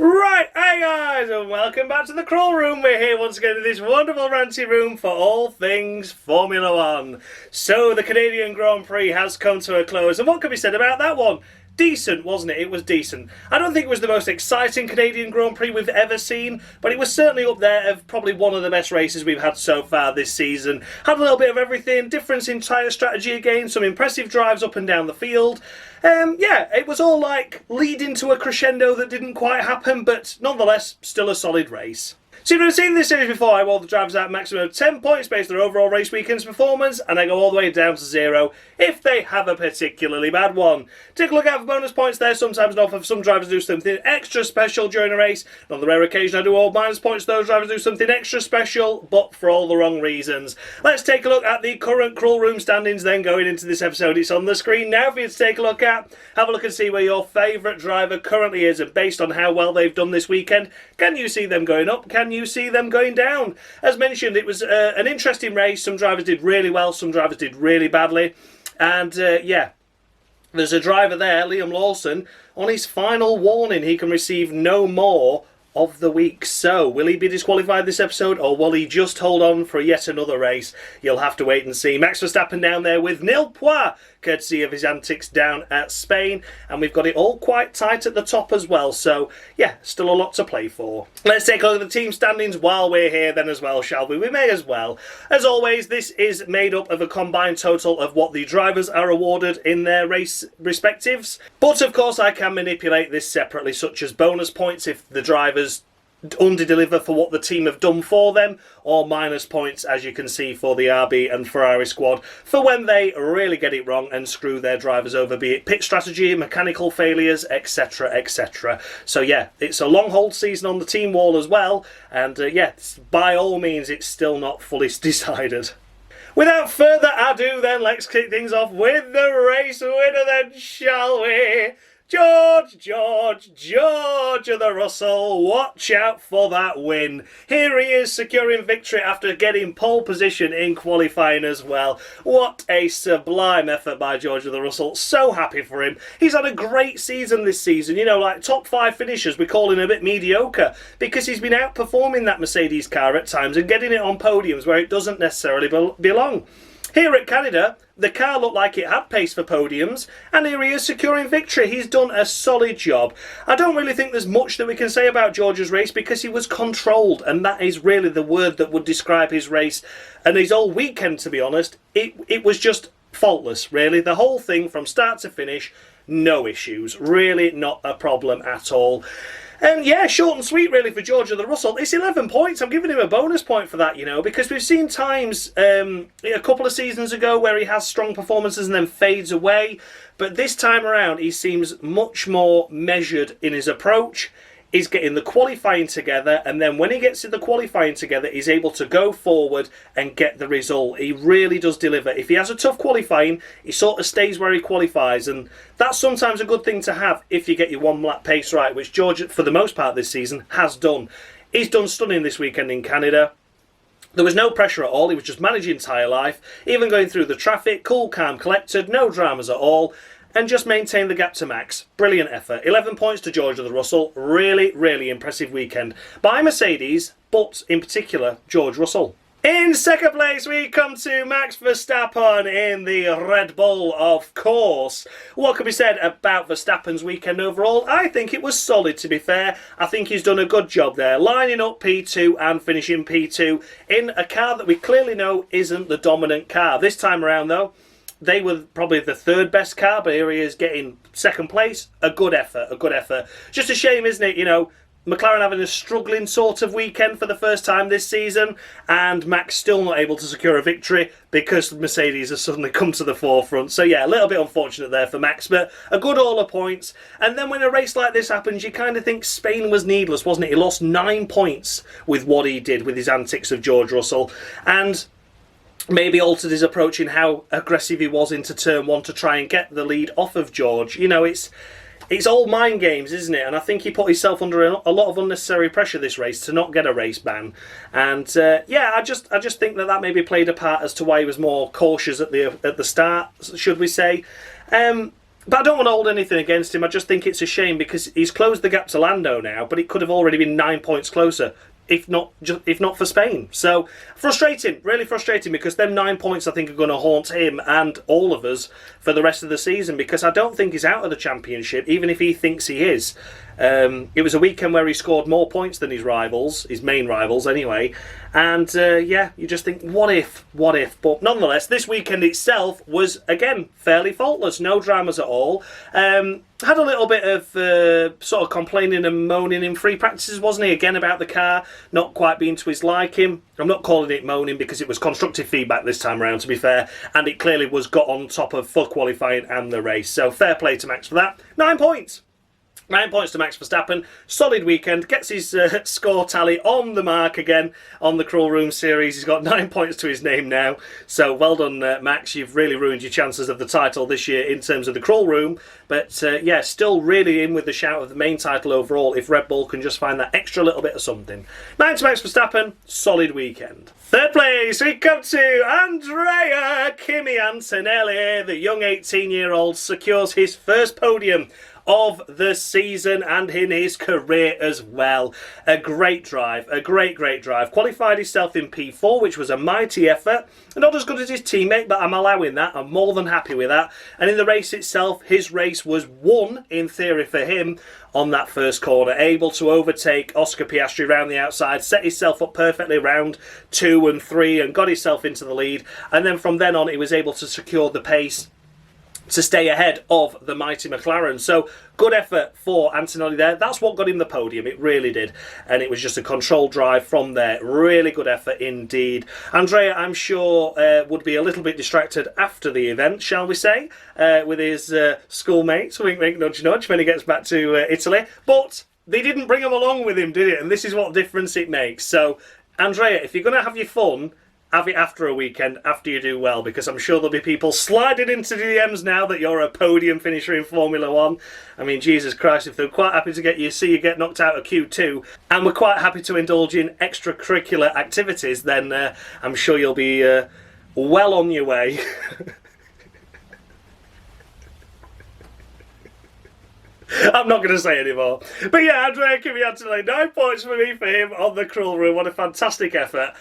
Right, hey guys, and welcome back to the Crawl Room. We're here once again in this wonderful ranty room for all things Formula One. So, the Canadian Grand Prix has come to a close, and what can be said about that one? Decent, wasn't it? It was decent. I don't think it was the most exciting Canadian Grand Prix we've ever seen, but it was certainly up there of probably one of the best races we've had so far this season. Had a little bit of everything, difference in tyre strategy again, some impressive drives up and down the field. Yeah, it was all like leading to a crescendo that didn't quite happen, but nonetheless, still a solid race. So if you've seen this series before, I award the drivers out a maximum of 10 points based on their overall race weekend's performance, and I go all the way down to 0 if they have a particularly bad one. Take a look out for bonus points there. Sometimes not for some drivers do something extra special during a race. On the rare occasion I do all minus points, those drivers do something extra special, but for all the wrong reasons. Let's take a look at the current Crawl Room standings then going into this episode. It's on the screen now for you to take a look at. Have a look and see where your favourite driver currently is, and based on how well they've done this weekend, can you see them going up? Can you see them going down? As mentioned, it was an interesting race. Some drivers did really well, some drivers did really badly, and yeah, there's a driver there, Liam Lawson, on his final warning. He can receive no more of the week. So, will he be disqualified this episode, or will he just hold on for yet another race? You'll have to wait and see. Max Verstappen down there with nil points, courtesy of his antics down at Spain, and we've got it all quite tight at the top as well. So, yeah, still a lot to play for. Let's take a look at the team standings while we're here then as well, shall we? We may as well. As always, this is made up of a combined total of what the drivers are awarded in their race respectives. But, of course, I can manipulate this separately, such as bonus points if the drivers under-deliver for what the team have done for them, or minus points, as you can see, for the RB and Ferrari squad for when they really get it wrong and screw their drivers over, be it pit strategy, mechanical failures, etc, etc. So yeah, it's a long hold season on the team wall as well, and yeah, by all means it's still not fully decided. Without further ado then, let's kick things off with the race winner then, shall we? George of the Russell, watch out for that win. Here he is securing victory after getting pole position in qualifying as well. What a sublime effort by George of the Russell. So happy for him. He's had a great season this season. You know, like top 5 finishers, we call him a bit mediocre because he's been outperforming that Mercedes car at times and getting it on podiums where it doesn't necessarily belong. Here at Canada, the car looked like it had pace for podiums, and here he is securing victory. He's done a solid job. I don't really think there's much that we can say about George's race because he was controlled, and that is really the word that would describe his race and his whole weekend, to be honest. It was just faultless, really. The whole thing from start to finish, no issues. Really not a problem at all. And yeah, short and sweet really for George of the Russell. It's 11 points. I'm giving him a bonus point for that, you know, because we've seen times a couple of seasons ago where he has strong performances and then fades away. But this time around, he seems much more measured in his approach. He's getting the qualifying together, and then when he gets the qualifying together, he's able to go forward and get the result. He really does deliver. If he has a tough qualifying, he sort of stays where he qualifies, and that's sometimes a good thing to have if you get your one lap pace right, which George, for the most part this season, has done. He's done stunning this weekend in Canada. There was no pressure at all. He was just managing tyre life, even going through the traffic, cool, calm, collected, no dramas at all, and just maintain the gap to Max. Brilliant effort. 11 points to George of the Russell. Really, really impressive weekend by Mercedes, but in particular, George Russell. In second place, we come to Max Verstappen in the Red Bull, of course. What can be said about Verstappen's weekend overall? I think it was solid, to be fair. I think he's done a good job there, lining up P2 and finishing P2 in a car that we clearly know isn't the dominant car. This time around, though, they were probably the third best car, but here he is getting second place. A good effort, a good effort. Just a shame, isn't it? You know, McLaren having a struggling sort of weekend for the first time this season, and Max still not able to secure a victory because Mercedes has suddenly come to the forefront. So yeah, a little bit unfortunate there for Max, but a good all of points. And then when a race like this happens, you kind of think Spain was needless, wasn't it? He lost 9 points with what he did with his antics of George Russell, and maybe altered his approach in how aggressive he was into turn 1 to try and get the lead off of George. You know, it's all mind games, isn't it? And I think he put himself under a lot of unnecessary pressure this race to not get a race ban. And yeah, I just think that maybe played a part as to why he was more cautious at the start, should we say. But I don't want to hold anything against him. I just think it's a shame because he's closed the gap to Lando now, but it could have already been 9 points closer, if not for Spain. So frustrating, really frustrating, because them 9 points I think are going to haunt him and all of us for the rest of the season, because I don't think he's out of the championship, even if he thinks he is. It was a weekend where he scored more points than his rivals, his main rivals anyway, and yeah, you just think, what if? But nonetheless, this weekend itself was, again, fairly faultless, no dramas at all. Had a little bit of sort of complaining and moaning in free practices, wasn't he, again about the car not quite being to his liking. I'm not calling it moaning because it was constructive feedback this time around, to be fair, and it clearly was got on top of for qualifying and the race, so fair play to Max for that. 9 points. 9 points to Max Verstappen. Solid weekend. Gets his score tally on the mark again on the Cruel Room series. He's got 9 points to his name now. So well done, Max. You've really ruined your chances of the title this year in terms of the Cruel Room. But yeah, still really in with the shout of the main title overall if Red Bull can just find that extra little bit of something. 9 to Max Verstappen. Solid weekend. Third place, we come to Andrea Kimi Antonelli. The young 18-year-old secures his first podium of the season and in his career as well. A great drive, a great drive. Qualified himself in P4, which was a mighty effort. Not as good as his teammate, but I'm allowing that. I'm more than happy with that. And in the race itself, his race was won, in theory for him, on that first corner. Able to overtake Oscar Piastri round the outside, set himself up perfectly round 2 and 3 and got himself into the lead. And then from then on, he was able to secure the pace to stay ahead of the mighty McLaren. So good effort for Antonelli there. That's what got him the podium, it really did. And it was just a controlled drive from there. Really good effort indeed. Andrea, I'm sure, would be a little bit distracted after the event, shall we say, with his schoolmates, wink wink nudge nudge, when he gets back to Italy. But they didn't bring him along with him, did it? And this is what difference it makes. So Andrea, if you're going to have your fun, have it after a weekend, after you do well, because I'm sure there'll be people sliding into DMs now that you're a podium finisher in Formula 1. I mean, Jesus Christ, if they're quite happy to see you get knocked out of Q2, and we're quite happy to indulge in extracurricular activities, then I'm sure you'll be well on your way. I'm not going to say anymore. But yeah, Andrea Kimi Antonelli, 9 points for me for him on the Cruel Room. What a fantastic effort.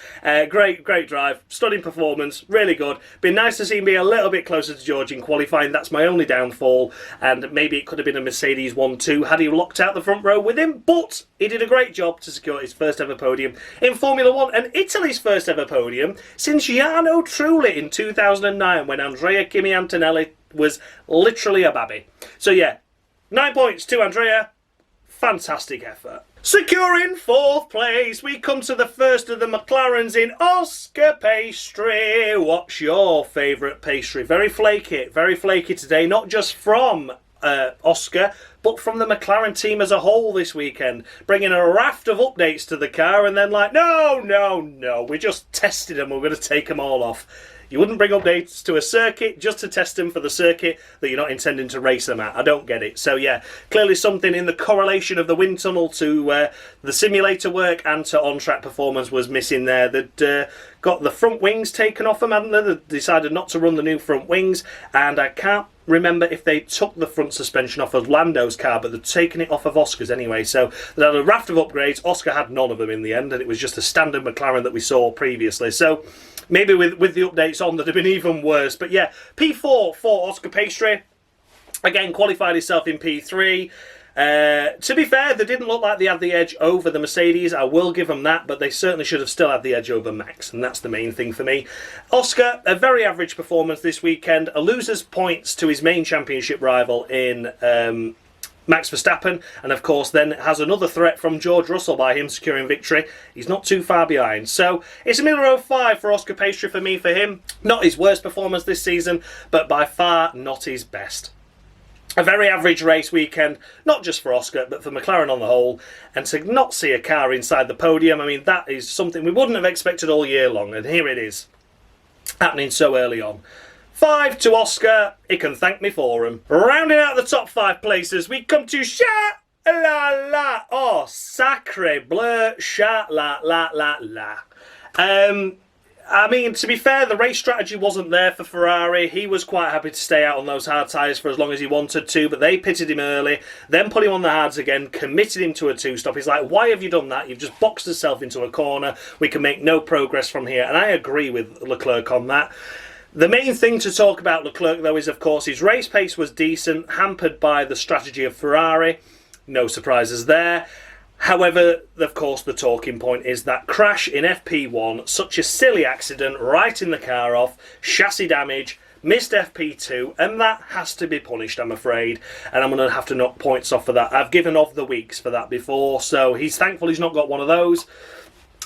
Great drive. Stunning performance. Really good. Been nice to see him be a little bit closer to George in qualifying. That's my only downfall. And maybe it could have been a Mercedes 1-2 had he locked out the front row with him. But he did a great job to secure his first ever podium in Formula 1 and Italy's first ever podium since Jarno Trulli in 2009 when Andrea Kimi Antonelli was literally a babby. So yeah, 9 points to Andrea. Fantastic effort. Securing 4th place, we come to the first of the McLarens in Oscar Pastry. What's your favourite pastry? Very flaky today, not just from Oscar, but from the McLaren team as a whole this weekend. Bringing a raft of updates to the car and then like, no, we just tested them, we're going to take them all off. You wouldn't bring updates to a circuit just to test them for the circuit that you're not intending to race them at. I don't get it. So yeah, clearly something in the correlation of the wind tunnel to the simulator work and to on-track performance was missing there. They'd got the front wings taken off them, hadn't they? They decided not to run the new front wings, and I can't remember if they took the front suspension off of Lando's car, but they'd taken it off of Oscar's anyway. So they had a raft of upgrades. Oscar had none of them in the end, and it was just a standard McLaren that we saw previously. So maybe with the updates on, that have been even worse. But yeah, P4 for Oscar Pastry. Again, qualified himself in P3. To be fair, they didn't look like they had the edge over the Mercedes. I will give them that, but they certainly should have still had the edge over Max, and that's the main thing for me. Oscar, a very average performance this weekend. A loser's points to his main championship rival in Max Verstappen, and of course then has another threat from George Russell by him securing victory. He's not too far behind. So it's a Miller 05 for Oscar Pastry for me for him. Not his worst performance this season, but by far not his best. A very average race weekend, not just for Oscar, but for McLaren on the whole. And to not see a car inside the podium, I mean, that is something we wouldn't have expected all year long. And here it is, happening so early on. 5 to Oscar. He can thank me for him. Rounding out the top 5 places, we come to Sha-la-la. Oh, sacre bleu, Sha-la-la-la-la. I mean, to be fair, the race strategy wasn't there for Ferrari. He was quite happy to stay out on those hard tyres for as long as he wanted to, but they pitted him early, then put him on the hards again, committed him to a two-stop. He's like, why have you done that? You've just boxed yourself into a corner. We can make no progress from here. And I agree with Leclerc on that. The main thing to talk about Leclerc, though, is, of course, his race pace was decent, hampered by the strategy of Ferrari. No surprises there. However, of course, the talking point is that crash in FP1, such a silly accident, writing the car off, chassis damage, missed FP2, and that has to be punished, I'm afraid. And I'm going to have to knock points off for that. I've given off the weeks for that before, so he's thankful he's not got one of those.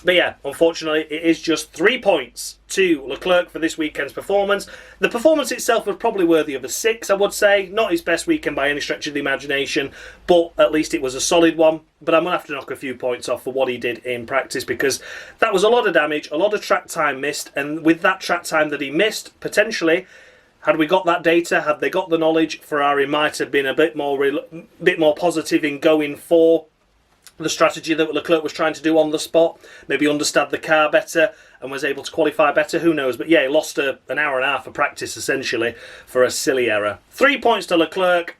But yeah, unfortunately, it is just 3 points to Leclerc for this weekend's performance. The performance itself was probably worthy of a 6, I would say. Not his best weekend by any stretch of the imagination, but at least it was a solid one. But I'm going to have to knock a few points off for what he did in practice, because that was a lot of damage, a lot of track time missed, and with that track time that he missed, potentially, had we got that data, had they got the knowledge, Ferrari might have been a bit more positive in going for the strategy that Leclerc was trying to do on the spot, maybe understood the car better and was able to qualify better, who knows. But yeah, he lost an hour and a half of practice, essentially, for a silly error. 3 points to Leclerc.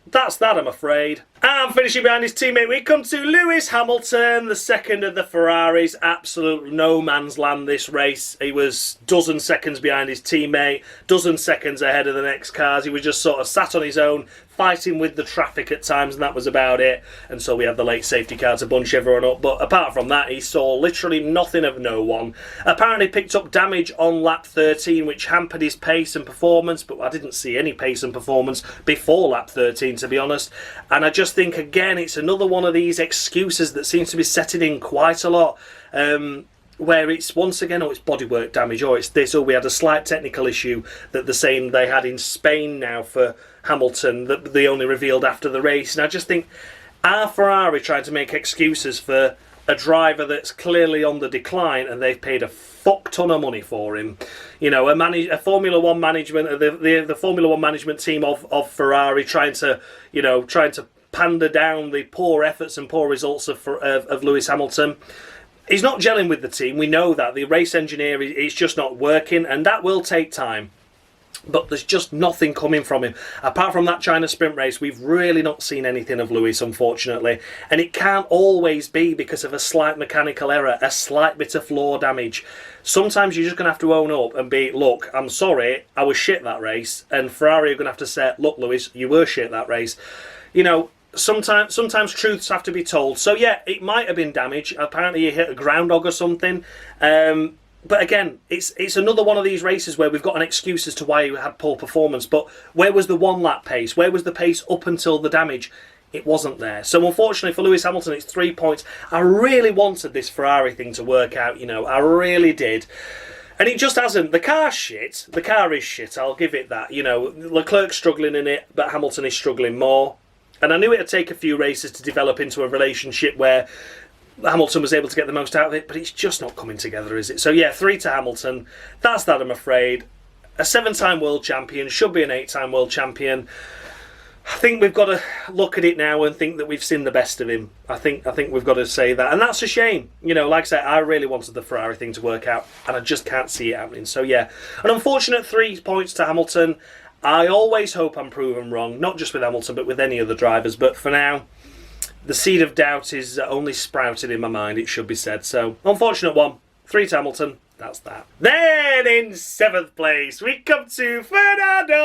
That's that, I'm afraid. And finishing behind his teammate, we come to Lewis Hamilton, the second of the Ferraris. Absolute no man's land this race. He was dozen seconds behind his teammate, dozen seconds ahead of the next cars. He was just sort of sat on his own, fighting with the traffic at times, and that was about it. And so we had the late safety car to bunch everyone up. But apart from that, he saw literally nothing of no one. Apparently picked up damage on lap 13, which hampered his pace and performance, but I didn't see any pace and performance before lap 13, to be honest. And I just think, again, it's another one of these excuses that seems to be setting in quite a lot. Where it's once again, oh, it's bodywork damage, or it's this, or we had a slight technical issue that they're saying they had in Spain now for Hamilton that they only revealed after the race. And I just think, are Ferrari trying to make excuses for a driver that's clearly on the decline and they've paid a fuck ton of money for him? You know, a Formula One management, the Formula One management team of Ferrari trying to pander down the poor efforts and poor results of Lewis Hamilton. He's not gelling with the team. We know that. The race engineer is just not working, and that will take time. But there's just nothing coming from him. Apart from that China sprint race, we've really not seen anything of Lewis, unfortunately. And it can't always be because of a slight mechanical error, a slight bit of floor damage. Sometimes you're just going to have to own up and be, look, I'm sorry, I was shit that race. And Ferrari are going to have to say, look, Lewis, you were shit that race. You know, Sometimes truths have to be told. So yeah, it might have been damage. Apparently you hit a groundhog or something. But again, it's another one of these races where we've got an excuse as to why you had poor performance. But where was the one lap pace? Where was the pace up until the damage? It wasn't there. So unfortunately for Lewis Hamilton, it's 3 points. I really wanted this Ferrari thing to work out, you know. I really did. And it just hasn't. The car's shit. The car is shit, I'll give it that. You know, Leclerc's struggling in it, but Hamilton is struggling more. And I knew it'd take a few races to develop into a relationship where Hamilton was able to get the most out of it, but it's just not coming together, is it? So yeah, 3 to Hamilton. That's that, I'm afraid. A 7-time world champion, should be an 8-time world champion. I think we've got to look at it now and think that we've seen the best of him. I think we've got to say that. And that's a shame. You know, like I said, I really wanted the Ferrari thing to work out, and I just can't see it happening. So yeah, an unfortunate 3 points to Hamilton. I always hope I'm proven wrong, not just with Hamilton, but with any other drivers. But for now, the seed of doubt is only sprouted in my mind, it should be said. So, unfortunate one. 3 to Hamilton. That's that. Then, in 7th place, we come to Fernando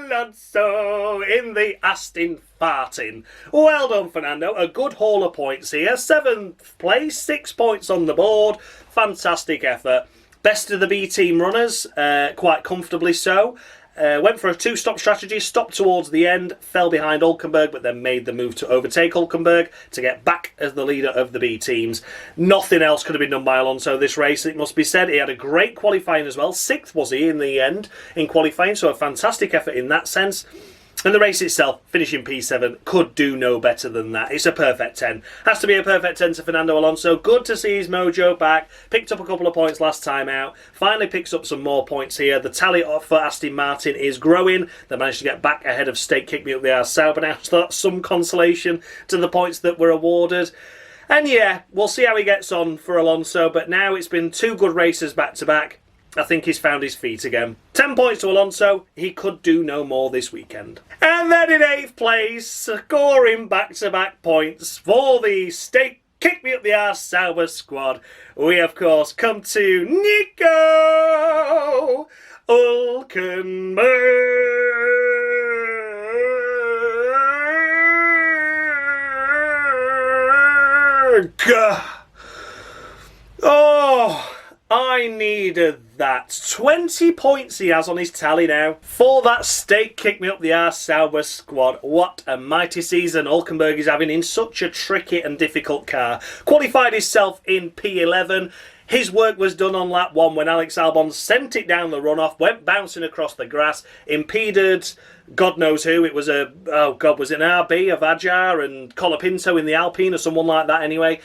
Alonso in the Aston Martin. Well done, Fernando. A good haul of points here. 7th place, 6 points on the board. Fantastic effort. Best of the B team runners, quite comfortably so. Went for a 2-stop strategy, stopped towards the end, fell behind Hulkenberg, but then made the move to overtake Hulkenberg to get back as the leader of the B teams. Nothing else could have been done by Alonso this race, it must be said. He had a great qualifying as well. 6th was he in the end in qualifying, so a fantastic effort in that sense. And the race itself, finishing P7, could do no better than that. It's a perfect 10. Has to be a perfect 10 to Fernando Alonso. Good to see his mojo back. Picked up a couple of points last time out. Finally picks up some more points here. The tally for Aston Martin is growing. They managed to get back ahead of Stake Kick Me Up the Arse Sauber now, so that's some consolation to the points that were awarded. And yeah, we'll see how he gets on for Alonso, but now it's been 2 good races back-to-back. I think he's found his feet again. 10 points to Alonso. He could do no more this weekend. And then in 8th place, scoring back-to-back points for the state Kick Me Up the Arse Sauber squad, we of course come to Nico Hulkenberg. Oh, I needed that. 20 points he has on his tally now for that Stake Kick Me Up the Arse Sauber squad. What a mighty season Hulkenberg is having in such a tricky and difficult car. Qualified himself in P11. His work was done on lap 1 when Alex Albon sent it down the runoff, went bouncing across the grass, impeded God knows who. It was was it an RB of Adjar and Colapinto in the Alpine or someone like that anyway.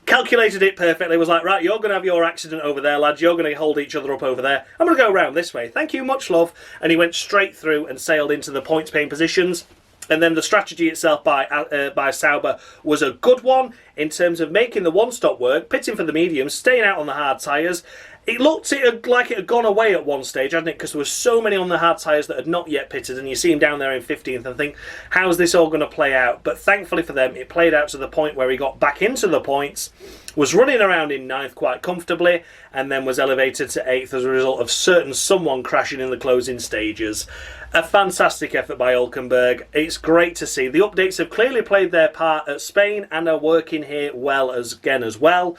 Calculated it perfectly, was like, right, you're going to have your accident over there, lads, you're going to hold each other up over there, I'm going to go around this way, thank you, much love. And he went straight through and sailed into the points paying positions. And then the strategy itself by Sauber was a good one in terms of making the one-stop work, pitting for the mediums, staying out on the hard tyres. It looked like it had gone away at one stage, hadn't it? Because there were so many on the hard tyres that had not yet pitted, and you see him down there in 15th and think, how's this all going to play out? But thankfully for them, it played out to the point where he got back into the points, was running around in 9th quite comfortably, and then was elevated to 8th as a result of someone crashing in the closing stages. A fantastic effort by Hulkenberg. It's great to see. The updates have clearly played their part at Spain and are working here well as well.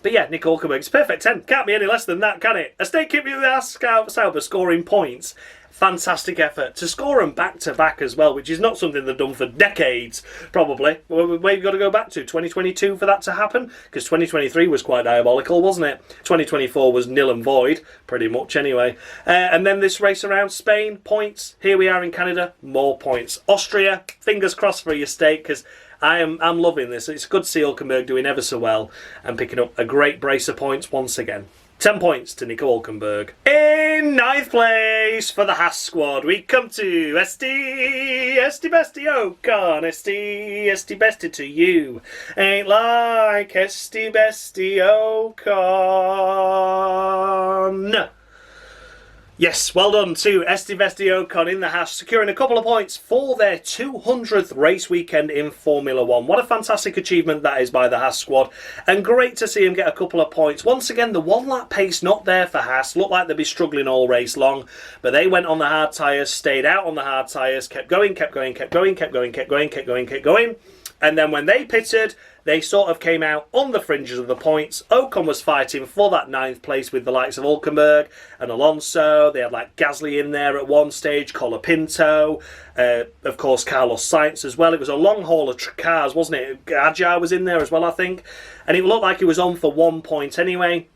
But yeah, Nico Hulkenberg's perfect 10. Can't be any less than that, can it? A Stake Kick Me Up the Arse Sauber scoring points. Fantastic effort. To score them back-to-back as well, which is not something they've done for decades, probably. Well, we've got to go back to 2022 for that to happen, because 2023 was quite diabolical, wasn't it? 2024 was nil and void, pretty much anyway. And then this race around Spain, points. Here we are in Canada, more points. Austria, fingers crossed for your Stake, because I'm loving this. It's good to see Hulkenberg doing ever so well and picking up a great brace of points once again. 10 points to Nico Hulkenberg. In 9th place for the Haas squad, we come to Esti Bestie Ocon. Esti Bestie to you. Ain't like Esti Bestie Ocon. Yes, well done to Esti Bestie Ocon in the Haas, securing a couple of points for their 200th race weekend in Formula 1. What a fantastic achievement that is by the Haas squad, and great to see him get a couple of points. Once again, the one-lap pace not there for Haas. Looked like they'd be struggling all race long, but they went on the hard tyres, stayed out on the hard tyres, kept going. And then when they pitted, they sort of came out on the fringes of the points. Ocon was fighting for that 9th place with the likes of Hulkenberg and Alonso. They had like Gasly in there at one stage, Colapinto, of course Carlos Sainz as well. It was a long haul of cars, wasn't it? Adjar was in there as well, I think. And it looked like he was on for 1 point anyway.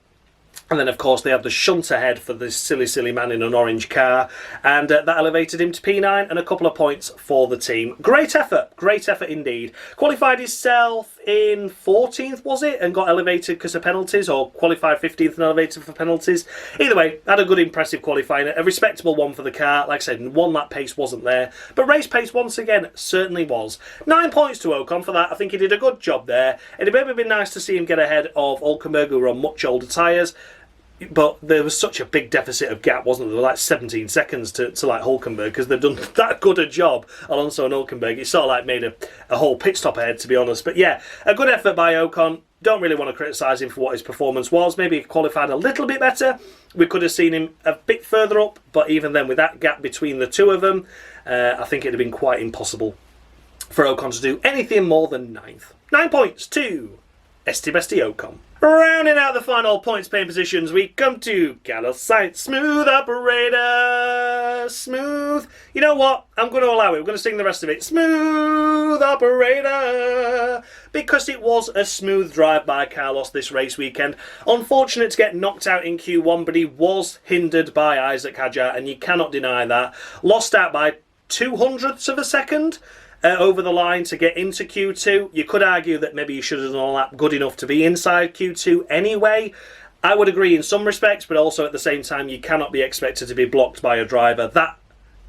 And then, of course, they had the shunt ahead for this silly man in an orange car. And that elevated him to P9 and a couple of points for the team. Great effort indeed. Qualified himself in 14th, was it? And got elevated because of penalties, or qualified 15th and elevated for penalties. Either way, had a good, impressive qualifying. A respectable one for the car. Like I said, one lap pace wasn't there. But race pace, once again, certainly was. 9 points to Ocon for that. I think he did a good job there. It'd maybe been nice to see him get ahead of Hulkenberg, who were on much older tyres. But there was such a big deficit of gap, wasn't there? There were like 17 seconds to like Hulkenberg, because they've done that good a job, Alonso and Hulkenberg. It sort of like made a whole pit stop ahead, to be honest. But yeah, a good effort by Ocon. Don't really want to criticise him for what his performance was. Maybe he qualified a little bit better. We could have seen him a bit further up, but even then, with that gap between the two of them, I think it'd have been quite impossible for Ocon to do anything more than 9th. 9 points to Esti Bestie Ocon. Rounding out the final points paying positions, we come to Carlos Sainz. Smooth operator, smooth. You know what? I'm going to allow it. We're going to sing the rest of it. Smooth operator. Because it was a smooth drive by Carlos this race weekend. Unfortunate to get knocked out in Q1, but he was hindered by Isaac Hadjar, and you cannot deny that. Lost out by 200ths of a second. Over the line to get into Q2. You could argue that maybe you should have done a lap good enough to be inside Q2 anyway. I would agree in some respects, but also at the same time, you cannot be expected to be blocked by a driver that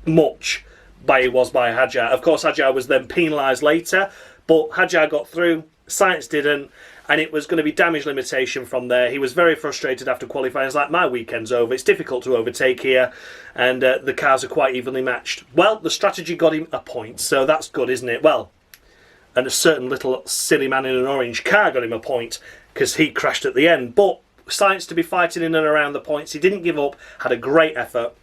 much by Hadjar. Of course, Hadjar was then penalised later, but Hadjar got through, Sainz didn't, and it was going to be damage limitation from there. He was very frustrated after qualifying. He's like, my weekend's over. It's difficult to overtake here, and the cars are quite evenly matched. Well, the strategy got him a point, so that's good, isn't it? Well, and a certain little silly man in an orange car got him a point because he crashed at the end. But Sainz to be fighting in and around the points, he didn't give up, had a great effort,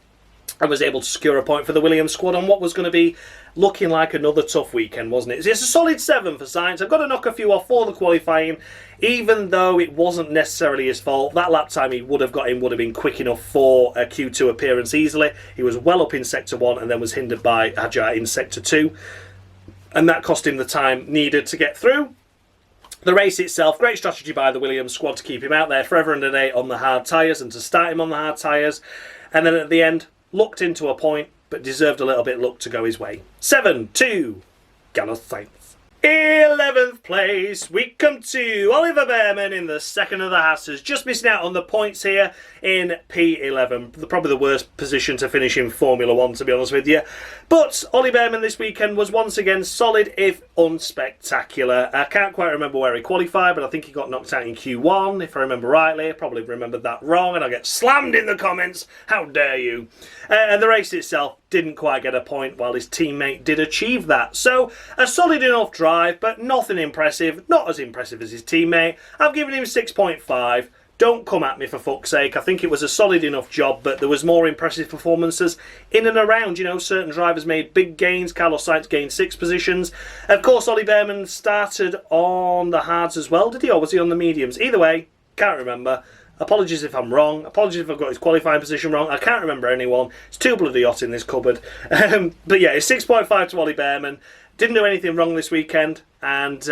and was able to secure a point for the Williams squad on what was going to be looking like another tough weekend, wasn't it? It's a solid 7 for Sainz. I've got to knock a few off for the qualifying, even though it wasn't necessarily his fault. That lap time he would have got in would have been quick enough for a Q2 appearance easily. He was well up in Sector 1 and then was hindered by Hadjar in Sector 2. And that cost him the time needed to get through. The race itself, great strategy by the Williams squad to keep him out there forever and a day on the hard tyres and to start him on the hard tyres. And then at the end, lucked into a point, but deserved a little bit luck to go his way. 7-2, Carlos Sainz. 11th place, we come to Oliver Bearman in the second of the Hassers. Just missing out on the points here in P11. Probably the worst position to finish in Formula 1, to be honest with you. But Ollie Bearman this weekend was once again solid, if unspectacular. I can't quite remember where he qualified, but I think he got knocked out in Q1, if I remember rightly. I probably remembered that wrong, and I'll get slammed in the comments. How dare you? And the race itself didn't quite get a point, while his teammate did achieve that. So, a solid enough drive, but nothing impressive. Not as impressive as his teammate. I've given him 6.5. Don't come at me for fuck's sake. I think it was a solid enough job, but there was more impressive performances in and around. You know, certain drivers made big gains. Carlos Sainz gained 6 positions. Of course, Ollie Bearman started on the hards as well, did he? Or was he on the mediums? Either way, can't remember. Apologies if I'm wrong. Apologies if I've got his qualifying position wrong. I can't remember anyone. It's too bloody hot in this cupboard. But yeah, it's 6.5 to Ollie Bearman. Didn't do anything wrong this weekend. And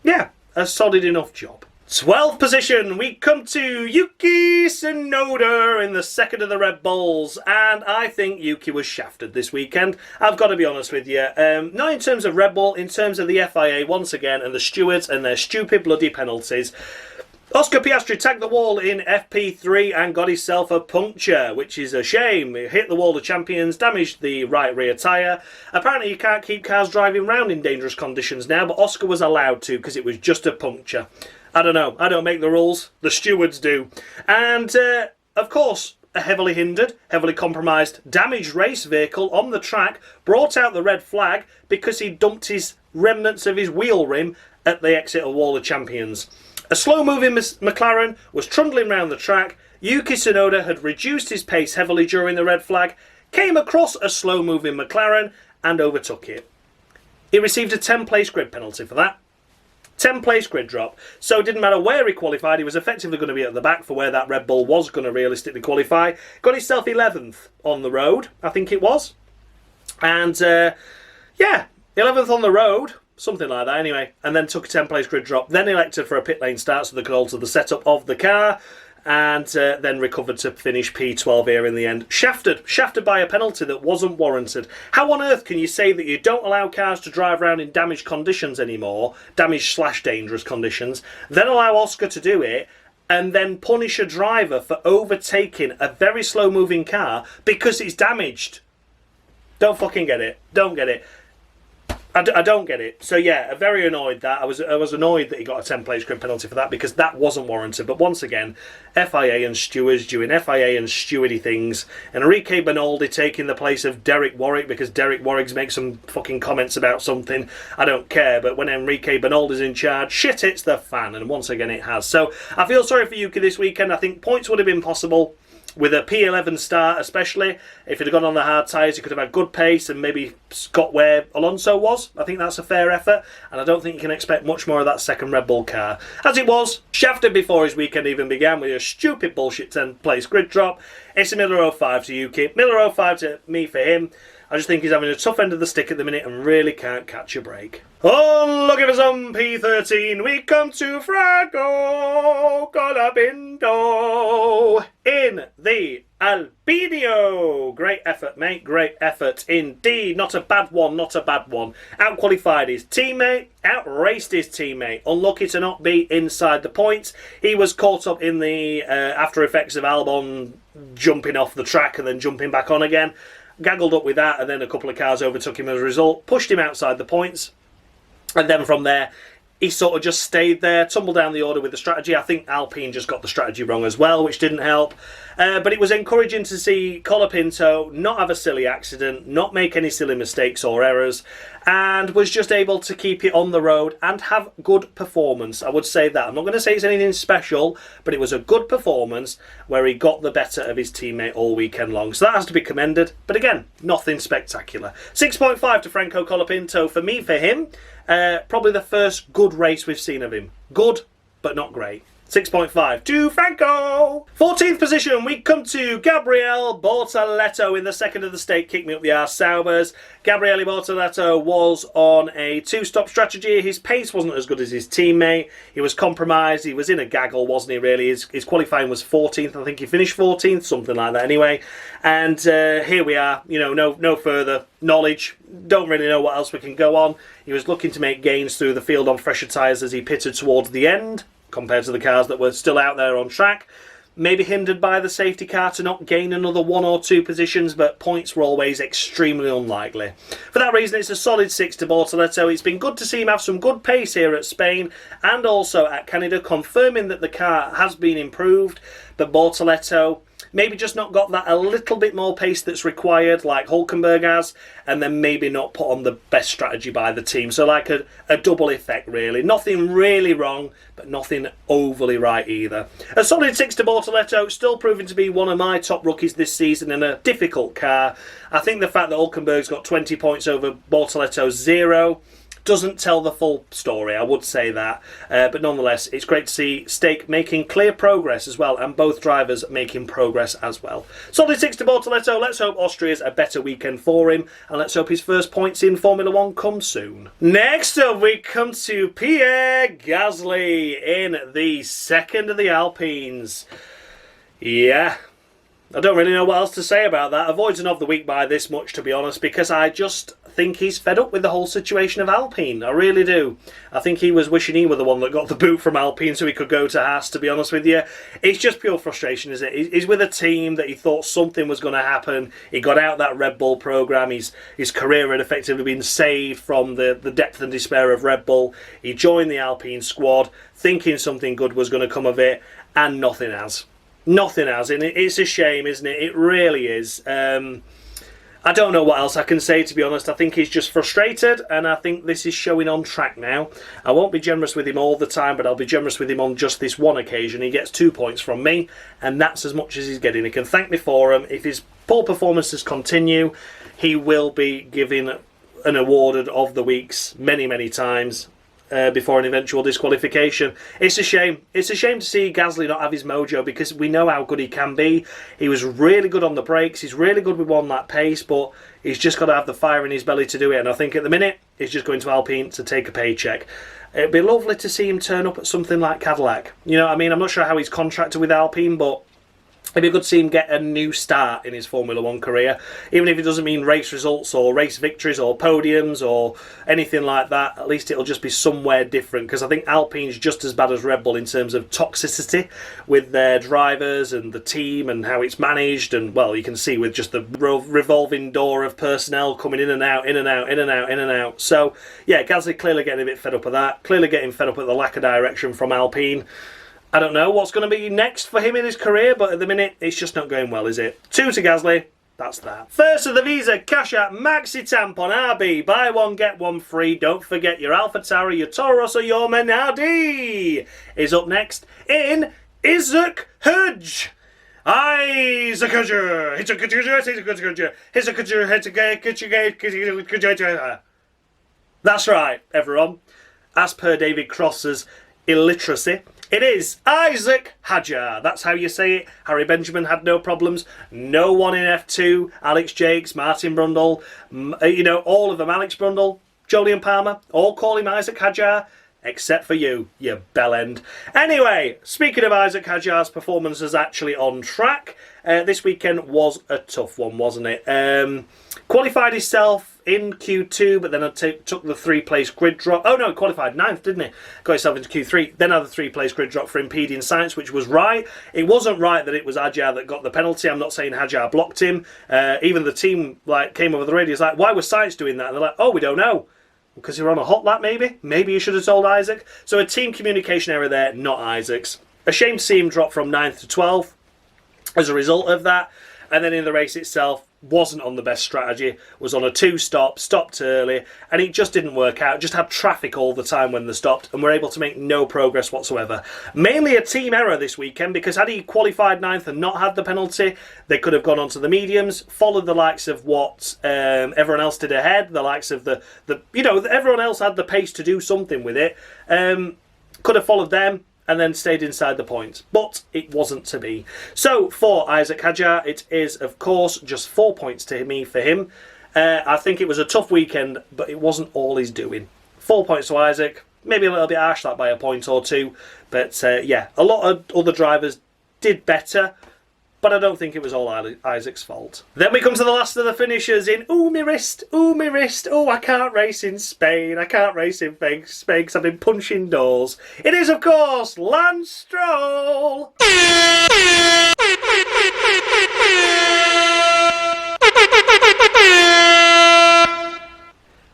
yeah, a solid enough job. 12th position, we come to Yuki Tsunoda in the second of the Red Bulls, and I think Yuki was shafted this weekend. I've got to be honest with you. Not in terms of Red Bull, in terms of the FIA once again, and the stewards and their stupid bloody penalties. Oscar Piastri tagged the wall in FP3 and got himself a puncture, which is a shame. He hit the wall of champions, damaged the right rear tyre. Apparently you can't keep cars driving round in dangerous conditions now, but Oscar was allowed to because it was just a puncture. I don't know. I don't make the rules. The stewards do. And, of course, a heavily hindered, heavily compromised, damaged race vehicle on the track brought out the red flag because he dumped his remnants of his wheel rim at the exit of Wall of Champions. A slow-moving McLaren was trundling round the track. Yuki Tsunoda had reduced his pace heavily during the red flag, came across a slow-moving McLaren and overtook it. He received a 10-place grid penalty for that. 10-place grid drop. So it didn't matter where he qualified, he was effectively going to be at the back for where that Red Bull was going to realistically qualify. Got himself 11th on the road, I think it was. And, yeah, 11th on the road, something like that anyway. And then took a 10-place grid drop. Then elected for a pit lane start so they could alter the setup of the car. And then recovered to finish P12 here in the end. Shafted by a penalty that wasn't warranted. How on earth can you say that you don't allow cars to drive around in damaged conditions anymore, damaged/dangerous conditions, then allow Oscar to do it, and then punish a driver for overtaking a very slow-moving car because it's damaged? Don't fucking get it. Don't get it. I don't get it. So yeah, very annoyed that. I was annoyed that he got a 10-place grid penalty for that because that wasn't warranted. But once again, FIA and stewards doing FIA and stewardy things. And Enrique Bernaldi taking the place of Derek Warwick because Derek Warwick's makes some fucking comments about something. I don't care. But when Enrique Bernaldi's in charge, shit hits the fan. And once again it has. So I feel sorry for Yuki this weekend. I think points would have been possible. With a P11 start especially, if he'd have gone on the hard tyres, he could have had good pace and maybe got where Alonso was. I think that's a fair effort, and I don't think you can expect much more of that second Red Bull car. As it was, shafted before his weekend even began with a stupid bullshit 10-place grid drop. It's a Miller 05 to Yuki. Miller 05 to me for him. I just think he's having a tough end of the stick at the minute and really can't catch a break. Oh, looking for some P13, we come to Franco Colapinto in the Albinio. Great effort, mate, great effort indeed. Not a bad one, not a bad one. Outqualified his teammate, outraced his teammate. Unlucky to not be inside the points. He was caught up in the after effects of Albon jumping off the track and then jumping back on again. Gaggled up with that, and then a couple of cars overtook him as a result, pushed him outside the points, and then from there he sort of just stayed there, tumbled down the order with the strategy. I think Alpine just got the strategy wrong as well, which didn't help. But it was encouraging to see Colapinto not have a silly accident, not make any silly mistakes or errors, and was just able to keep it on the road and have good performance. I would say that. I'm not going to say it's anything special, but it was a good performance where he got the better of his teammate all weekend long. So that has to be commended. But again, nothing spectacular. 6.5 to Franco Colapinto for me, for him. Probably the first good race we've seen of him. Good, but not great. 6.5 to Franco. 14th position, we come to Gabriele Bortoleto in the second of the stake. Kick me up the arse, Saubers. Gabriele Bortoleto was on a two-stop strategy. His pace wasn't as good as his teammate. He was compromised. He was in a gaggle, wasn't he, really? His qualifying was 14th. I think he finished 14th, something like that anyway. And here we are, you know, no further knowledge. Don't really know what else we can go on. He was looking to make gains through the field on fresher tyres as he pitted towards the end, compared to the cars that were still out there on track. Maybe hindered by the safety car to not gain another 1 or 2 positions, but points were always extremely unlikely. For that reason, it's a solid 6 to Bortoleto. It's been good to see him have some good pace here at Spain and also at Canada, confirming that the car has been improved, but Bortoleto maybe just not got that a little bit more pace that's required like Hulkenberg has, and then maybe not put on the best strategy by the team. So like a double effect really. Nothing really wrong, but nothing overly right either. A solid 6 to Bortoleto, still proving to be one of my top rookies this season in a difficult car. I think the fact that Hulkenberg's got 20 points over Bortoleto's 0 doesn't tell the full story, I would say that. But nonetheless, it's great to see Stake making clear progress as well, and both drivers making progress as well. Solid 6 to Bortoleto. Let's hope Austria's a better weekend for him, and let's hope his first points in Formula 1 come soon. Next up, we come to Pierre Gasly in the second of the Alpines. Yeah, I don't really know what else to say about that. Avoidance of the week by this much, to be honest, because I just think he's fed up with the whole situation of Alpine. I really do. I think he was wishing he were the one that got the boot from Alpine so he could go to Haas, to be honest with you. It's just pure frustration, isn't it? He's with a team that he thought something was going to happen. He got out that Red Bull programme. His career had effectively been saved from the depth and despair of Red Bull. He joined the Alpine squad thinking something good was going to come of it, and nothing has. Nothing has, and it's a shame, isn't it? It really is. I don't know what else I can say, to be honest. I think he's just frustrated, and I think this is showing on track now. I won't be generous with him all the time, but I'll be generous with him on just this one occasion. He gets 2 points from me, and that's as much as he's getting. He can thank me for them. If his poor performances continue, he will be given an awarded of the weeks many, many times. Before an eventual disqualification. It's a shame. It's a shame to see Gasly not have his mojo, because we know how good he can be. He was really good on the brakes. He's really good with one lap pace, but he's just got to have the fire in his belly to do it. And I think at the minute, he's just going to Alpine to take a paycheck. It'd be lovely to see him turn up at something like Cadillac. You know what I mean? I'm not sure how he's contracted with Alpine, but it'd be good to see him get a new start in his Formula 1 career, even if it doesn't mean race results or race victories or podiums or anything like that. At least it'll just be somewhere different, because I think Alpine's just as bad as Red Bull in terms of toxicity with their drivers and the team and how it's managed. And, well, you can see with just the revolving door of personnel coming in and out, in and out, in and out, in and out. So, yeah, Gasly clearly getting a bit fed up of that, clearly getting fed up at the lack of direction from Alpine. I don't know what's going to be next for him in his career, but at the minute, it's just not going well, is it? 2 to Gasly. That's that. First of the Visa Cash App Maxi Tampon RB. Buy one, get one free. Don't forget your Alpha Tauri, your Taurus, or your Menardi is up next in Isaac Hudge. Isaac Hudge. That's right, everyone. As per David Cross's illiteracy, it is Isaac Hadjar. That's how you say it. Harry Benjamin had no problems. No one in F2. Alex Jakes, Martin Brundle, you know, all of them. Alex Brundle, Jolyon Palmer, all call him Isaac Hadjar, except for you bellend. Anyway, speaking of Isaac Hadjar's performance is actually on track. This weekend was a tough one, wasn't it? Qualified himself in Q2, but then took the 3-place grid drop. Oh no, he qualified 9th, didn't he? Got himself into Q3, then had the 3-place grid drop for impeding science, which was right. It wasn't right that it was Hadjar that got the penalty. I'm not saying Hadjar blocked him. Even the team came over the radio, like, why was science doing that? And they're like, oh, we don't know. Because you're on a hot lap, maybe? Maybe you should have told Isaac. So a team communication error there, not Isaac's. A shame to see him drop from 9th to 12th as a result of that. And then in the race itself, wasn't on the best strategy, was on a 2-stop, stopped early, and it just didn't work out. Just had traffic all the time when they stopped, and were able to make no progress whatsoever. Mainly a team error this weekend, because had he qualified 9th and not had the penalty, they could have gone on to the mediums, followed the likes of what everyone else did ahead, the likes of the everyone else had the pace to do something with it. Could have followed them, and then stayed inside the points. But it wasn't to be. So, for Isaac Hadjar, it is, of course, just 4 points to me for him. I think it was a tough weekend, but it wasn't all he's doing. 4 points to Isaac. Maybe a little bit harsh, that by a point or two. But, yeah, a lot of other drivers did better. But I don't think it was all Isaac's fault. Then we come to the last of the finishers in ooh, me wrist, oh, I can't race in Spain, I can't race in Spain because I've been punching doors. It is, of course, Lance Stroll!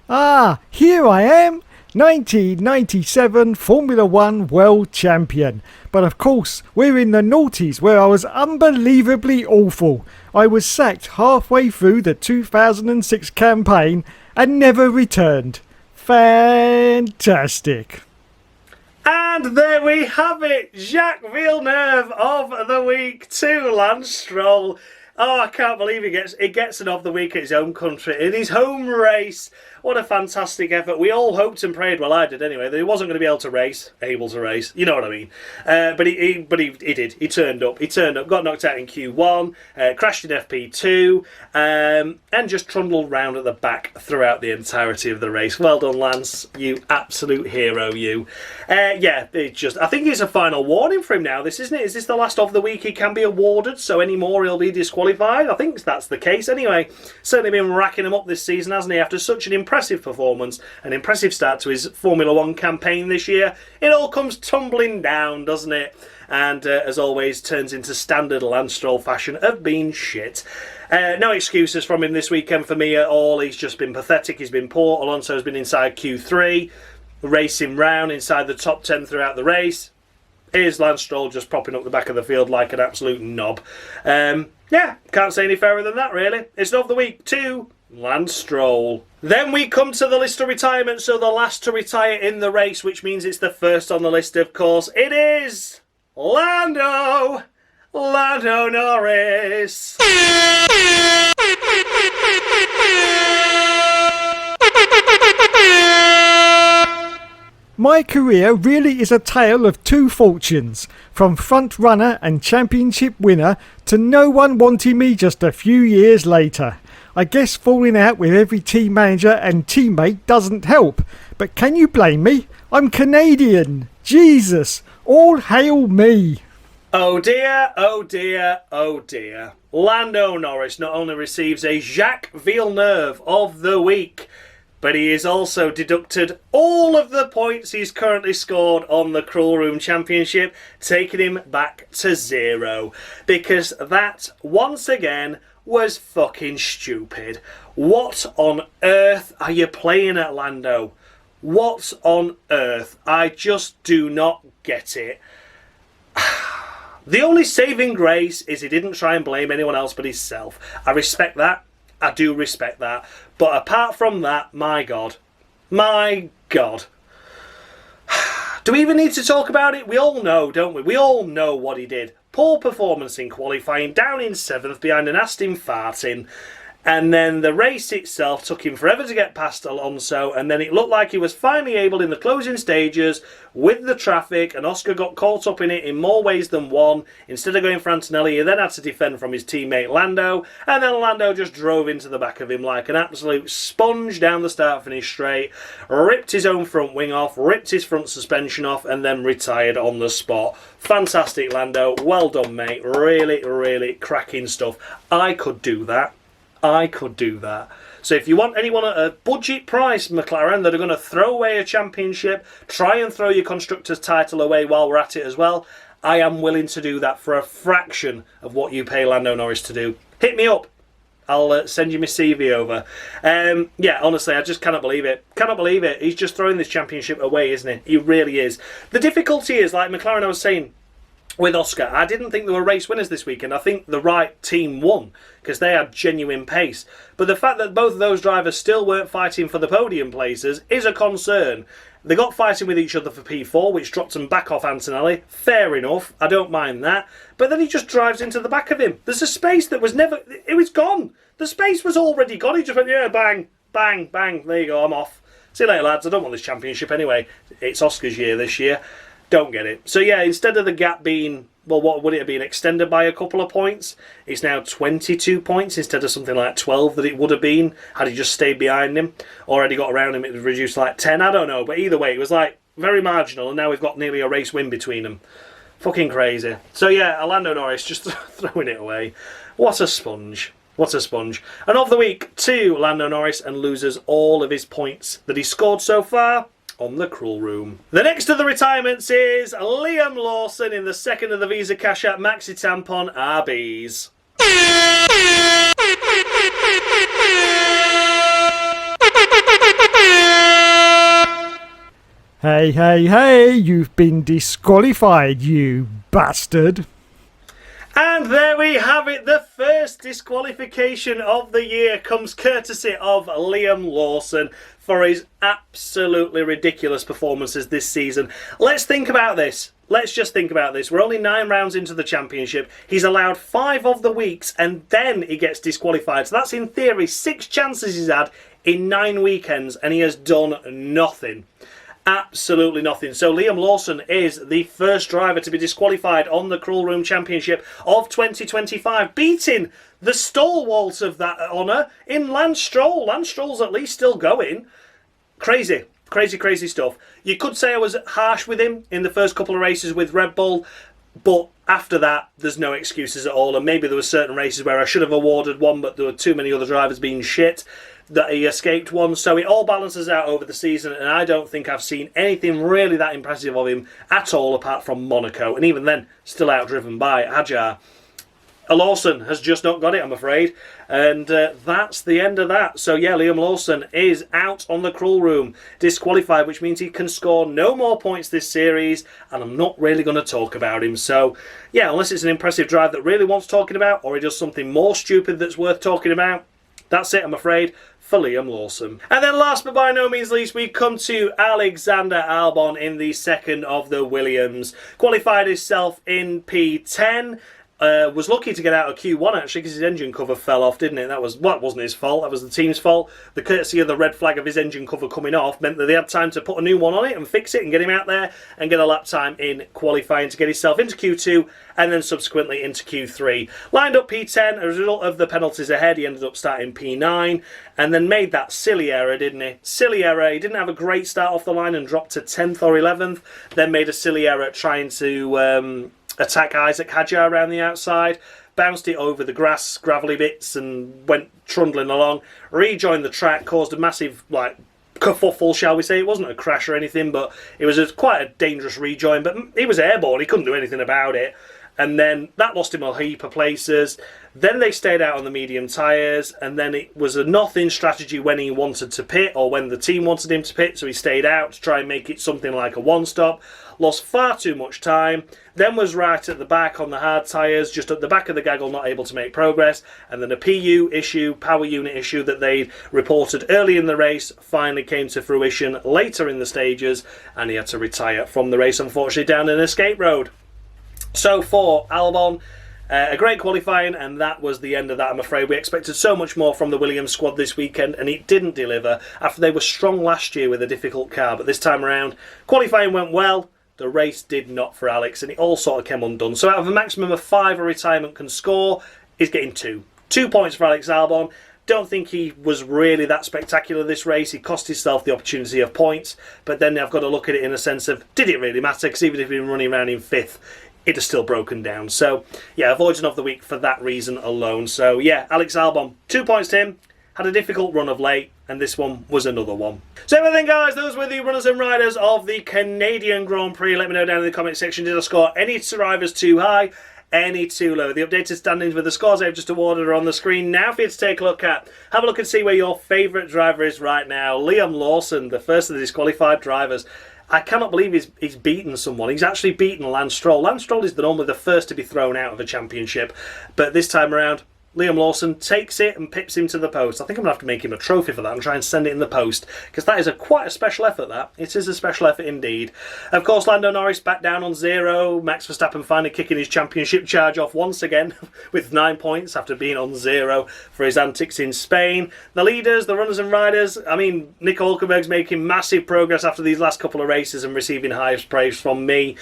Ah, here I am! 1997 Formula 1 World Champion. But of course, we're in the noughties where I was unbelievably awful. I was sacked halfway through the 2006 campaign and never returned. Fantastic. And there we have it, Jacques Villeneuve of the week to Lance Stroll. Oh, I can't believe he gets an of the week at his home country, in his home race. What a fantastic effort. We all hoped and prayed, well I did anyway, that he wasn't going to be able to race, you know what I mean. But he did. He turned up, got knocked out in Q1, crashed in FP2, and just trundled round at the back throughout the entirety of the race. Well done, Lance, you absolute hero, you. Yeah, I think it's a final warning for him now, this, isn't it? Is this the last of the week he can be awarded, so any more he'll be disqualified? I think that's the case anyway. Certainly been racking him up this season, hasn't he, after such an impressive performance, an impressive start to his Formula 1 campaign this year. It all comes tumbling down, doesn't it? And as always, turns into standard Lance Stroll fashion of being shit. No excuses from him this weekend for me at all. He's just been pathetic, he's been poor. Alonso's been inside Q3, racing round inside the top 10 throughout the race. Here's Lance Stroll just propping up the back of the field like an absolute knob. Yeah, can't say any fairer than that, really. It's of the week to Lance Stroll. Then we come to the list of retirement, so the last to retire in the race, which means it's the first on the list, of course. It is Lando Norris. My career really is a tale of two fortunes, from front runner and championship winner to no one wanting me just a few years later. I guess falling out with every team manager and teammate doesn't help, but can you blame me? I'm Canadian. Jesus, all hail me. Oh dear, oh dear, oh dear. Lando Norris not only receives a Jacques Villeneuve of the week, but he is also deducted all of the points he's currently scored on the Cruel Room Championship, taking him back to 0. Because that, once again, was fucking stupid. What on earth are you playing at, Lando? What on earth? I just do not get it. The only saving grace is he didn't try and blame anyone else but himself. I respect that. I do respect that. But apart from that, my God. My God. Do we even need to talk about it? We all know, don't we? We all know what he did. Poor performance in qualifying, down in 7th behind an Aston Martin. And then the race itself took him forever to get past Alonso, and then it looked like he was finally able in the closing stages with the traffic, and Oscar got caught up in it in more ways than one. Instead of going for Antonelli, he then had to defend from his teammate Lando, and then Lando just drove into the back of him like an absolute sponge down the start-finish straight, ripped his own front wing off, ripped his front suspension off, and then retired on the spot. Fantastic, Lando. Well done, mate. Really, really cracking stuff. I could do that. So if you want anyone at a budget price, McLaren, that are going to throw away a championship, try and throw your Constructors' title away while we're at it as well, I am willing to do that for a fraction of what you pay Lando Norris to do. Hit me up. I'll send you my CV over. Yeah, honestly, I just cannot believe it. Cannot believe it. He's just throwing this championship away, isn't he? He really is. The difficulty is, like McLaren, I was saying, with Oscar, I didn't think there were race winners this weekend. I think the right team won because they had genuine pace. But the fact that both of those drivers still weren't fighting for the podium places is a concern. They got fighting with each other for P4, which dropped them back off Antonelli. Fair enough, I don't mind that. But then he just drives into the back of him. There's a space that was never... It was gone. The space was already gone. He just went, yeah, bang, bang, bang. There you go, I'm off. See you later, lads. I don't want this championship anyway. It's Oscar's year this year. Don't get it. So yeah, instead of the gap being, well, what would it have been, extended by a couple of points? It's now 22 points instead of something like 12 that it would have been had he just stayed behind him. Or had he got around him, it would reduce to like 10. I don't know. But either way, it was like very marginal, and now we've got nearly a race win between them. Fucking crazy. So yeah, Lando Norris just throwing it away. What a sponge. What a sponge. And of the week, to Lando Norris, and loses all of his points that he's scored so far on the Cruel Room. The next of the retirements is Liam Lawson in the second of the Visa Cash App Maxi Tampon RBs. Hey, hey, hey, you've been disqualified, you bastard. And there we have it. The first disqualification of the year comes courtesy of Liam Lawson for his absolutely ridiculous performances this season. Let's think about this. Let's just think about this. We're only 9 rounds into the championship. He's allowed 5 of the weeks and then he gets disqualified. So that's in theory 6 chances he's had in 9 weekends and he has done nothing. Absolutely nothing. So Liam Lawson is the first driver to be disqualified on the Cruel Room Championship of 2025, beating the stalwart of that honour in Lance Stroll. Lance Stroll's at least still going. Crazy. Crazy, crazy stuff. You could say I was harsh with him in the first couple of races with Red Bull, but after that, there's no excuses at all. And maybe there were certain races where I should have awarded one, but there were too many other drivers being shit that he escaped one. So it all balances out over the season, and I don't think I've seen anything really that impressive of him at all, apart from Monaco. And even then, still outdriven by Hadjar. Lawson has just not got it, I'm afraid. And that's the end of that. So yeah, Liam Lawson is out on the Cruel Room, disqualified, which means he can score no more points this series, and I'm not really going to talk about him. So yeah, unless it's an impressive drive that really wants talking about, or he does something more stupid that's worth talking about, that's it, I'm afraid, for Liam Lawson. And then last but by no means least, we come to Alexander Albon in the second of the Williams. Qualified himself in P10. Was lucky to get out of Q1 actually because his engine cover fell off, didn't it? That wasn't his fault, that was the team's fault. The courtesy of the red flag of his engine cover coming off meant that they had time to put a new one on it and fix it and get him out there and get a lap time in qualifying to get himself into Q2 and then subsequently into Q3. Lined up P10 as a result of the penalties ahead. He ended up starting P9 and then made that silly error, didn't he? Silly error. He didn't have a great start off the line and dropped to 10th or 11th. Then made a silly error trying to attack Isaac Hadjar around the outside, bounced it over the grass, gravelly bits, and went trundling along. Rejoined the track, caused a massive kerfuffle, shall we say. It wasn't a crash or anything, but it was quite a dangerous rejoin. But he was airborne; he couldn't do anything about it. And then that lost him a heap of places. Then they stayed out on the medium tyres, and then it was a nothing strategy when he wanted to pit or when the team wanted him to pit, so he stayed out to try and make it something like a one-stop. Lost far too much time, then was right at the back on the hard tyres, just at the back of the gaggle, not able to make progress, and then a PU issue, power unit issue that they reported early in the race finally came to fruition later in the stages, and he had to retire from the race, unfortunately, down an escape road. So for Albon, a great qualifying, and that was the end of that, I'm afraid. We expected so much more from the Williams squad this weekend, and it didn't deliver after they were strong last year with a difficult car. But this time around, qualifying went well. The race did not for Alex, and it all sort of came undone. So out of a maximum of 5 a retirement can score, he's getting 2. 2 points for Alex Albon. Don't think he was really that spectacular this race. He cost himself the opportunity of points, but then I've got to look at it in a sense of, did it really matter? Because even if he'd been running around in 5th, it has still broken down. So, yeah, avoidance of the week for that reason alone. So, yeah, Alex Albon, 2 points to him. Had a difficult run of late, and this one was another one. So everything, guys, those were the runners and riders of the Canadian Grand Prix. Let me know down in the comment section, did I score any drivers too high? any too low. The updated standings with the scores I've just awarded are on the screen now for you to take a look at. Have a look and see where your favourite driver is right now. Liam Lawson, the first of the disqualified drivers. I cannot believe he's beaten someone. He's actually beaten Lance Stroll. Lance Stroll is normally the first to be thrown out of a championship, but this time around, Liam Lawson takes it and pips him to the post. I think I'm going to have to make him a trophy for that and try and send it in the post, because that is quite a special effort, that. It is a special effort indeed. Of course, Lando Norris back down on 0. Max Verstappen finally kicking his championship charge off once again with 9 points after being on 0 for his antics in Spain. The leaders, the runners and riders, I mean, Nick Hulkenberg's making massive progress after these last couple of races and receiving highest praise from me.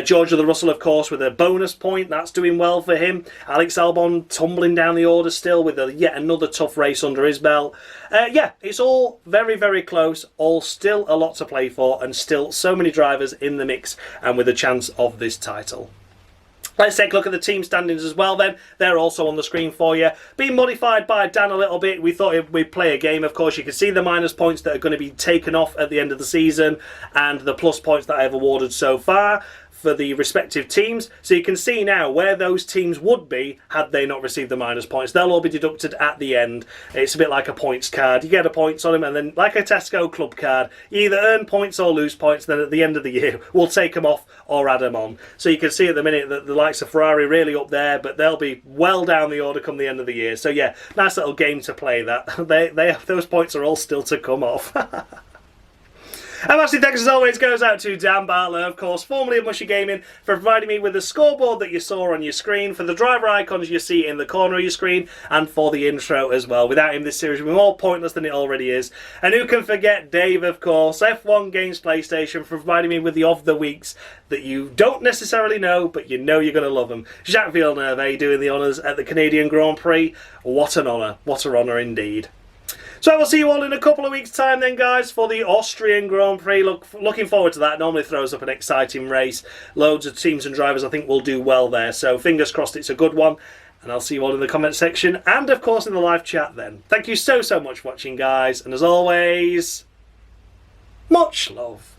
George of the Russell, of course, with a bonus point. That's doing well for him. Alex Albon tumbling down the order still with yet another tough race under his belt. Yeah, it's all very, very close. All still a lot to play for, and still so many drivers in the mix and with a chance of this title. Let's take a look at the team standings as well then. They're also on the screen for you. Being modified by Dan a little bit. We thought we'd play a game, of course. You can see the minus points that are going to be taken off at the end of the season and the plus points that I have awarded so far for the respective teams. So you can see now where those teams would be had they not received the minus points. They'll all be deducted at the end. It's a bit like a points card. You get a points on them, and then like a Tesco club card, you either earn points or lose points. Then at the end of the year, we'll take them off or add them on. So you can see at the minute that the likes of Ferrari really up there, but they'll be well down the order come the end of the year. So yeah, nice little game to play that. Those points are all still to come off. And massive thanks as always goes out to Dan Bartlett, of course, formerly of Mushy Gaming, for providing me with the scoreboard that you saw on your screen, for the driver icons you see in the corner of your screen, and for the intro as well. Without him, this series would be more pointless than it already is. And who can forget Dave, of course, F1 Games PlayStation, for providing me with the of the weeks that you don't necessarily know, but you know you're going to love them. Jacques Villeneuve doing the honours at the Canadian Grand Prix. What an honour. What an honour indeed. So I will see you all in a couple of weeks' time then, guys, for the Austrian Grand Prix. Looking forward to that. Normally throws up an exciting race. Loads of teams and drivers I think will do well there. So fingers crossed it's a good one. And I'll see you all in the comment section and, of course, in the live chat then. Thank you so much for watching, guys. And as always, much love.